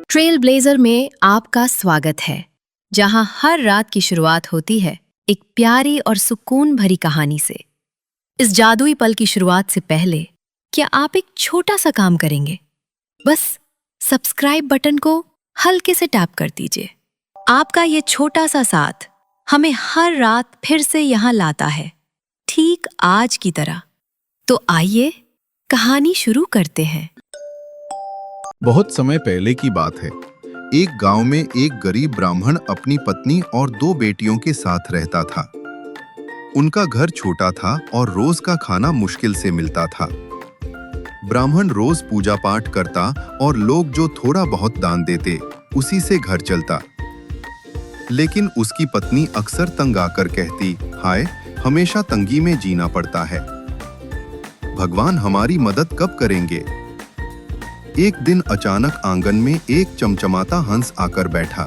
Trail blazer में आपका स्वागत है, जहां हर रात की शुरुआत होती है एक प्यारी और सुकून भरी कहानी से। इस जादुई पल की शुरुआत से पहले क्या आप एक छोटा सा काम करेंगे? बस सब्सक्राइब बटन को हल्के से टैप कर दीजिए। आपका ये छोटा सा साथ हमें हर रात फिर से यहाँ लाता है, ठीक आज की तरह। तो आइए कहानी शुरू करते हैं। बहुत समय पहले की बात है। एक गांव में एक गरीब ब्राह्मण अपनी पत्नी और 2 बेटियों के साथ रहता था। उनका घर छोटा था और रोज का खाना मुश्किल से मिलता था। ब्राह्मण रोज पूजा पाठ करता और लोग जो थोड़ा बहुत दान देते उसी से घर चलता। लेकिन उसकी पत्नी अक्सर तंग आकर कहती, हाय, हमेशा तंगी में जीना पड़ता है। भगवान हमारी मदद कब करेंगे? एक दिन अचानक आंगन में एक चमचमाता हंस आकर बैठा।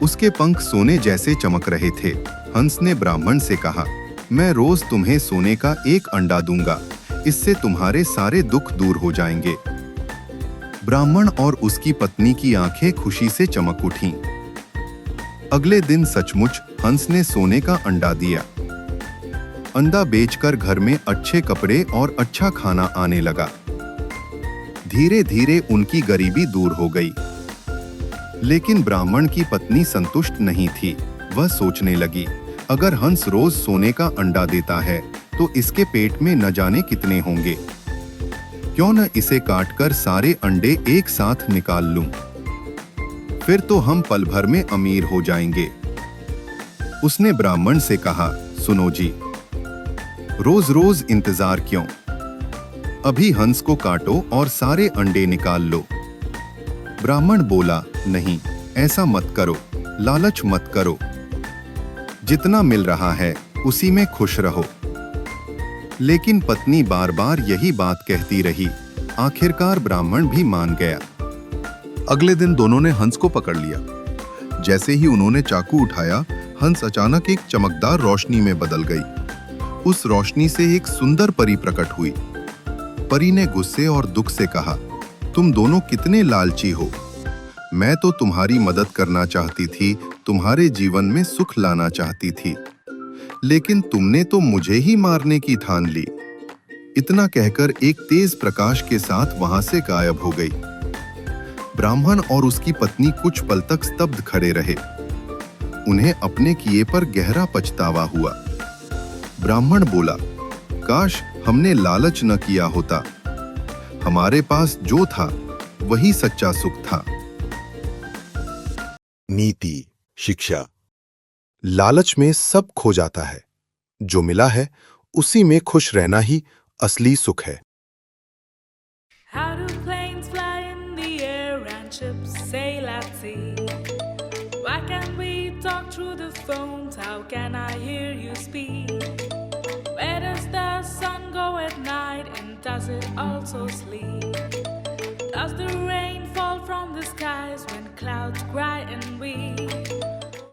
उसके पंख सोने जैसे चमक रहे थे। हंस ने ब्राह्मण से कहा, मैं रोज तुम्हें सोने का एक अंडा दूंगा, इससे तुम्हारे सारे दुख दूर हो जाएंगे। ब्राह्मण और उसकी पत्नी की आंखें खुशी से चमक उठीं। अगले दिन सचमुच हंस ने सोने का अंडा दिया। अंडा बेचकर घर में अच्छे कपड़े और अच्छा खाना आने लगा। धीरे धीरे उनकी गरीबी दूर हो गई। लेकिन ब्राह्मण की पत्नी संतुष्ट नहीं थी। वह सोचने लगी, अगर हंस रोज सोने का अंडा देता है तो इसके पेट में न जाने कितने होंगे। क्यों न इसे काटकर सारे अंडे एक साथ निकाल लूं। फिर तो हम पल भर में अमीर हो जाएंगे। उसने ब्राह्मण से कहा, सुनो जी, रोज रोज इंतजार क्यों? अभी हंस को काटो और सारे अंडे निकाल लो। ब्राह्मण बोला, नहीं, ऐसा मत करो, लालच मत करो। जितना मिल रहा है उसी में खुश रहो। लेकिन पत्नी बार बार यही बात कहती रही। आखिरकार ब्राह्मण भी मान गया। अगले दिन दोनों ने हंस को पकड़ लिया। जैसे ही उन्होंने चाकू उठाया, हंस अचानक एक चमकदार रोशनी में बदल गई। उस रोशनी से एक सुंदर परी प्रकट हुई। परी ने गुस्से और दुख से कहा, तुम दोनों कितने लालची हो। मैं तो तुम्हारी मदद करना चाहती थी, तुम्हारे जीवन में सुख लाना चाहती थी, लेकिन तुमने तो मुझे ही मारने की ठान ली। इतना कहकर एक तेज प्रकाश के साथ वहां से गायब हो गई। ब्राह्मण और उसकी पत्नी कुछ पल तक स्तब्ध खड़े रहे। उन्हें अपने किए पर गहरा पछतावा हुआ। ब्राह्मण बोला, काश हमने लालच न किया होता। हमारे पास जो था वही सच्चा सुख था। नीति, शिक्षा। लालच में सब खो जाता है। जो मिला है उसी में खुश रहना ही असली सुख है। How do planes fly in the air and ships sail at sea? Why can't we talk through the phones? How can I hear you speak? Where does the sun go at night, and does it also sleep? Does the rain fall from the skies when clouds cry and weep?